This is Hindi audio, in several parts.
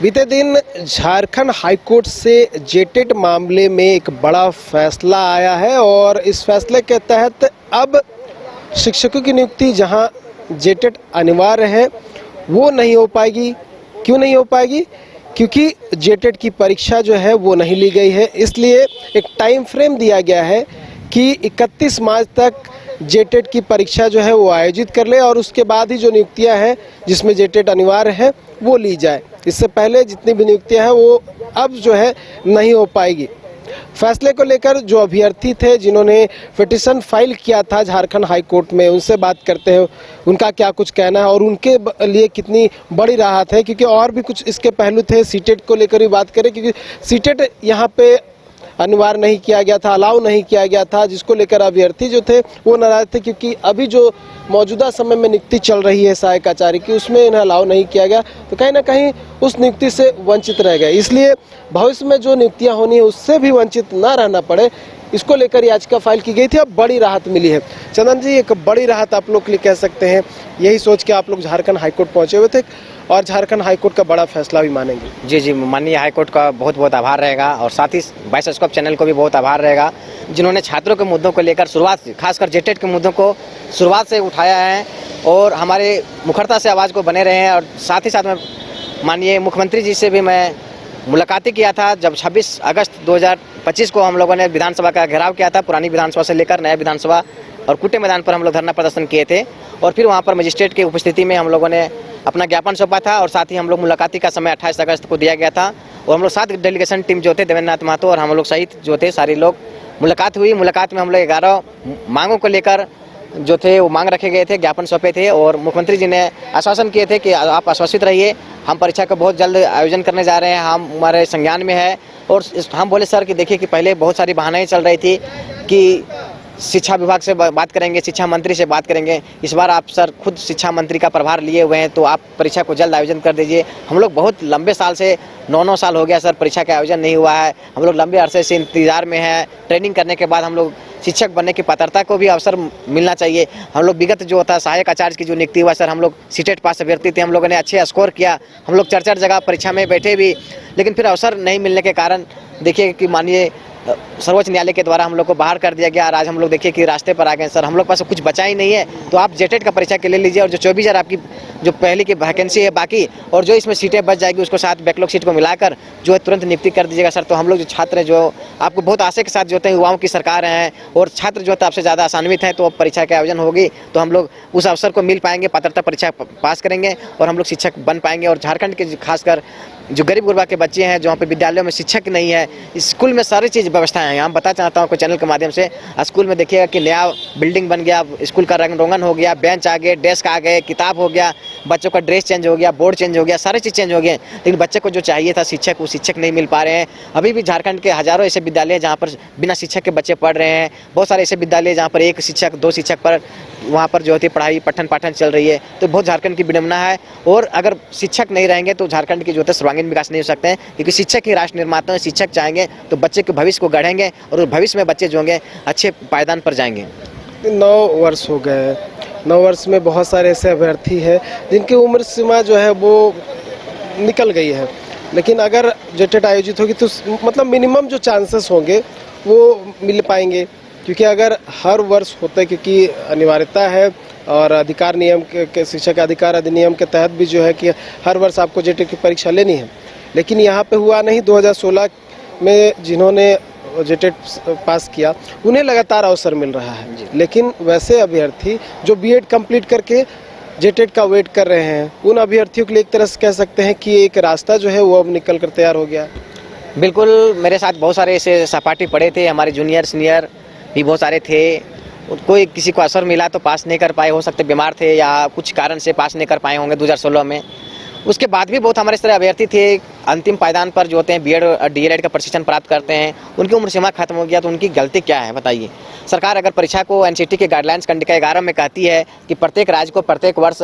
बीते दिन झारखंड हाईकोर्ट से जेटेट मामले में एक बड़ा फैसला आया है और इस फैसले के तहत अब शिक्षकों की नियुक्ति जहां जेटेट अनिवार्य है वो नहीं हो पाएगी। क्यों नहीं हो पाएगी? क्योंकि जेटेट की परीक्षा जो है वो नहीं ली गई है, इसलिए एक टाइम फ्रेम दिया गया है कि 31 मार्च तक जेटेट की परीक्षा जो है वो आयोजित कर ले और उसके बाद ही जो नियुक्तियां हैं जिसमें जेटेट अनिवार्य है वो ली जाए। इससे पहले जितनी भी नियुक्तियां हैं वो अब जो है नहीं हो पाएगी। फैसले को लेकर जो अभ्यर्थी थे जिन्होंने पिटीशन फाइल किया था झारखंड हाई कोर्ट में, उनसे बात करते हैं उनका क्या कुछ कहना है और उनके लिए कितनी बड़ी राहत है, क्योंकि और भी कुछ इसके पहलू थे। सीटेट को लेकर भी बात करें क्योंकि सीटेट यहाँ पे अनिवार्य नहीं किया गया था, अलाउ नहीं किया गया था, जिसको लेकर अभ्यर्थी जो थे वो नाराज थे क्योंकि अभी जो मौजूदा समय में नियुक्ति चल रही है सहायक आचार्य की उसमें इन्हें अलाउ नहीं किया गया, तो कहीं ना कहीं उस नियुक्ति से वंचित रह गए। इसलिए भविष्य में जो नियुक्तियां होनी है उससे भी वंचित ना रहना पड़े, इसको लेकर याचिका फाइल की गई थी। अब बड़ी राहत मिली है। चंदन जी, एक बड़ी राहत आप लोग के लिए कह सकते हैं, यही सोच के आप लोग झारखंड हाईकोर्ट पहुंचे हुए थे और झारखंड हाईकोर्ट का बड़ा फैसला भी मानेंगे। जी, माननीय हाईकोर्ट का बहुत बहुत आभार रहेगा और साथ ही बाइस्कोप चैनल को भी बहुत आभार रहेगा जिन्होंने छात्रों के मुद्दों को लेकर शुरुआत, खासकर जेटेट के मुद्दों को शुरुआत से उठाया है और हमारे मुखरता से आवाज़ को बने रहे हैं। और साथ ही साथ में माननीय मुख्यमंत्री जी से भी मैं मुलाकात किया था जब 26 अगस्त 2025 को हम लोगों ने विधानसभा का घेराव किया था। पुरानी विधानसभा से लेकर नया विधानसभा और कुटे मैदान पर हम लोग धरना प्रदर्शन किए थे और फिर वहाँ पर मजिस्ट्रेट की उपस्थिति में हम लोगों ने अपना ज्ञापन सौंपा था और साथ ही हम लोग मुलाकाती का समय 28 अगस्त को दिया गया था और हम लोग 7 डेलीगेशन टीम जो थे, देवेंद्रनाथ महतो और हम लोग सहित जो थे सारे लोग मुलाकात हुई। मुलाकात में हम लोग 11 मांगों को लेकर जो थे वो मांग रखे गए थे, ज्ञापन सौंपे थे और मुख्यमंत्री जी ने आश्वासन किए थे कि आप आश्वासित रहिए, हम परीक्षा का बहुत जल्द आयोजन करने जा रहे हैं, हम हमारे संज्ञान में है। और हम बोले सर कि देखिए कि पहले बहुत सारी बहानाएं चल रही थी कि शिक्षा विभाग से बात करेंगे, शिक्षा मंत्री से बात करेंगे। इस बार आप सर खुद शिक्षा मंत्री का प्रभार लिए हुए हैं तो आप परीक्षा को जल्द आयोजन कर दीजिए। हम लोग बहुत लंबे साल से 9 साल हो गया सर परीक्षा का आयोजन नहीं हुआ है, हम लोग लंबे अरसे से इंतजार में हैं। ट्रेनिंग करने के बाद हम लोग शिक्षक बनने की पात्रता को भी अवसर मिलना चाहिए। हम लोग विगत जो था सहायक आचार्य की जो नियुक्ति हुआ सर, हम लोग सीटेट पास अभ्यर्थी थे, हम लोगों ने अच्छे स्कोर किया, हम लोग 4 जगह परीक्षा में बैठे भी, लेकिन फिर अवसर नहीं मिलने के कारण देखिए कि माननीय सर्वोच्च न्यायालय के द्वारा हम लोग को बाहर कर दिया गया और आज हम लोग देखिए कि रास्ते पर आ गए। सर हम लोग पास कुछ बचा ही नहीं है, तो आप जेटेट का परीक्षा के ले लीजिए और जो 24,000 आपकी जो पहले की वैकेंसी है बाकी और जो इसमें सीटें बच जाएगी उसको साथ बैकलॉग सीट को मिलाकर जो है तुरंत नियुक्ति कर दीजिएगा सर। तो हम लोग जो छात्र हैं जो आपको बहुत आशा के साथ जो है युवाओं की सरकार हैं और छात्र जो है आपसे ज़्यादा आसान्वित हैं, तो परीक्षा के आयोजन होगी तो हम लोग उस अवसर को मिल पाएंगे, पात्रता परीक्षा पास करेंगे और हम लोग शिक्षक बन पाएंगे। और झारखंड के खासकर जो गरीब गुरबा के बच्चे हैं जहाँ पे विद्यालयों में शिक्षक नहीं है, स्कूल में सारी चीज़ व्यवस्थाएं हैं। हम बता चाहता हूँ आपको चैनल के माध्यम से, स्कूल में देखिएगा कि नया बिल्डिंग बन गया, स्कूल का रंग रोगन हो गया, बेंच आ गए, डेस्क आ गए, किताब हो गया, बच्चों का ड्रेस चेंज हो गया, बोर्ड चेंज हो गया, सारी चीज़ चेंज हो गए, लेकिन बच्चे को जो चाहिए था शिक्षक, वो शिक्षक नहीं मिल पा रहे हैं। अभी भी झारखंड के हज़ारों ऐसे विद्यालय जहाँ पर बिना शिक्षक के बच्चे पढ़ रहे हैं, बहुत सारे ऐसे विद्यालय जहाँ पर 1 शिक्षक 2 शिक्षक पर वहाँ पर जो होती पढ़ाई पठन पाठन चल रही है, तो बहुत झारखंड की विडंबना है। और अगर शिक्षक नहीं रहेंगे तो झारखंड की जो है सर्वांगीण विकास नहीं हो सकते हैं, क्योंकि शिक्षक ही राष्ट्र निर्माता हैं। शिक्षक चाहेंगे तो बच्चे के भविष्य को गढ़ेंगे और भविष्य में बच्चे जो होंगे अच्छे पायदान पर जाएंगे। 9 वर्ष हो गए, 9 वर्ष में बहुत सारे ऐसे अभ्यर्थी हैं जिनकी उम्र सीमा जो है वो निकल गई है, लेकिन अगर जेटेट आयोजित होगी तो मतलब मिनिमम जो चांसेस होंगे वो मिल पाएंगे, क्योंकि अगर हर वर्ष होता है, क्योंकि अनिवार्यता है और अधिकार नियम के शिक्षक अधिकार अधिनियम के तहत भी जो है कि हर वर्ष आपको जेटेट की परीक्षा लेनी है, लेकिन यहाँ पे हुआ नहीं। 2016 में जिन्होंने जेटेट पास किया उन्हें लगातार अवसर मिल रहा है, लेकिन वैसे अभ्यर्थी जो बीएड कंप्लीट करके जेटेट का वेट कर रहे हैं, उन अभ्यर्थियों के लिए एक तरह से कह सकते हैं कि एक रास्ता जो है वो अब निकल कर तैयार हो गया। बिल्कुल, मेरे साथ बहुत सारे ऐसे सहपाठी पढ़े थे, हमारे जूनियर सीनियर भी बहुत सारे थे, कोई किसी को अवसर मिला तो पास नहीं कर पाए, हो सकते बीमार थे या कुछ कारण से पास नहीं कर पाए होंगे 2016 में। उसके बाद भी बहुत हमारे इस तरह अभ्यर्थी थे अंतिम पायदान पर जो होते हैं बीएड और डीएलएड का प्रशिक्षण प्राप्त करते हैं, उनकी उम्र सीमा खत्म हो गया, तो उनकी गलती क्या है बताइए। सरकार अगर परीक्षा को एनसीटी के गाइडलाइंस कंडिका 11 में कहती है कि प्रत्येक राज्य को प्रत्येक वर्ष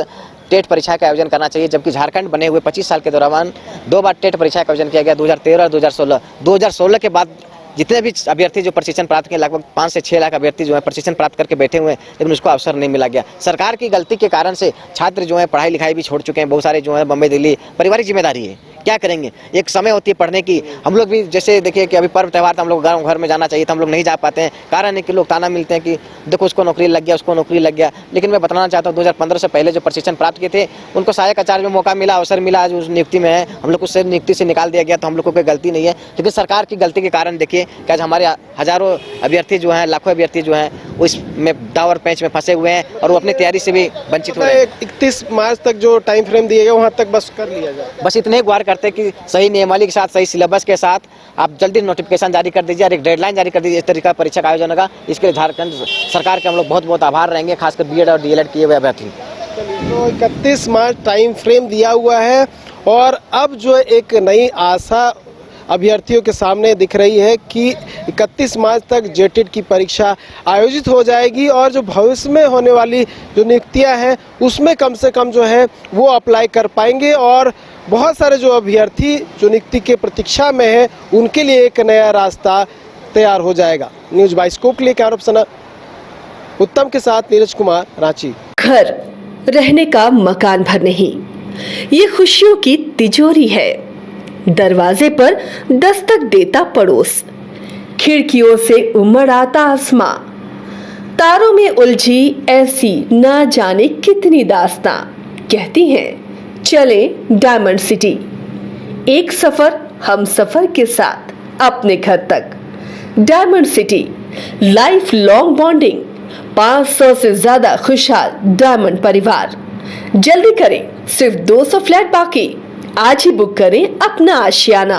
टेट परीक्षा का आयोजन करना चाहिए, जबकि झारखंड बने हुए 25 साल के दौरान 2 बार टेट परीक्षा का आयोजन किया गया, 2013 और 2016। 2016 के बाद जितने भी अभ्यर्थी जो प्रशिक्षण प्राप्त किए, लगभग 5 से 6 लाख अभ्यर्थी जो है प्रशिक्षण प्राप्त करके बैठे हुए हैं, लेकिन उसको अवसर नहीं मिला गया। सरकार की गलती के कारण से छात्र जो है पढ़ाई लिखाई भी छोड़ चुके हैं, बहुत सारे जो है बम्बई दिल्ली, पारिवारिक जिम्मेदारी है क्या करेंगे? एक समय होती है पढ़ने की। हम लोग भी जैसे देखिए कि अभी पर्व त्यौहार था, हम लोग घर में जाना चाहिए था, हम लोग नहीं जा पाते हैं। कारण है कि लोग ताना मिलते हैं कि देखो उसको नौकरी लग गया, उसको नौकरी लग गया। लेकिन मैं बताना चाहता हूँ 2015 से पहले जो प्रशिक्षण प्राप्त किए थे उनको सहायक आचार्य में मौका मिला, अवसर मिला, आज उस नियुक्ति में है। हम लोग उस नियुक्ति से निकाल दिया गया, तो हम लोग को कोई गलती नहीं है। लेकिन सरकार की गलती के कारण देखिए कि आज हमारे हजारों अभ्यर्थी जो हैं, लाखों अभ्यर्थी जो हैं वो इसमें दाव और पैंच में फंसे हुए हैं और वो अपनी तैयारी से भी वंचित हो रहे हैं। 31 मार्च तक जो टाइम फ्रेम दिया गया वहाँ तक बस कर लिया जाए। बस इतने ही गुहार करते हैं कि सही नियमावली के साथ, सही सिलेबस के साथ आप जल्दी नोटिफिकेशन जारी कर दीजिए और एक डेडलाइन जारी कर दीजिए इस तरीका परीक्षा का आयोजन होगा। इसके लिए झारखंड सरकार के हम लोग बहुत बहुत आभार रहेंगे, खासकर बीएड और डीएलएड किए हुए अभ्यर्थी। तो 31 मार्च टाइम फ्रेम दिया हुआ है और अब जो एक नई आशा अभ्यर्थियों के सामने दिख रही है कि 31 मार्च तक जेटेट की परीक्षा आयोजित हो जाएगी और जो भविष्य में होने वाली जो नियुक्तियां हैं उसमें कम से कम जो है वो अप्लाई कर पाएंगे और बहुत सारे जो अभ्यर्थी जो नियुक्ति के प्रतीक्षा में हैं उनके लिए एक नया रास्ता तैयार हो जाएगा। न्यूज़ बाइस्कोप के लिए कैमरा पर्सन उत्तम के साथ नीरज कुमार, रांची। घर रहने का मकान भर नहीं, ये खुशियों की तिजोरी है। दरवाजे पर दस्तक देता पड़ोस, खिड़कियों से उमड़ आता आसमां, तारों में उलझी ऐसी ना जाने कितनी दास्तां। कहती हैं चले डायमंड सिटी, एक सफर हम सफर के साथ अपने घर तक। Diamond city, life long bonding, 500 से ज्यादा खुशहाल डायमंड परिवार। जल्दी करें, सिर्फ 200 फ्लैट बाकी। आज ही बुक करें अपना आशियाना।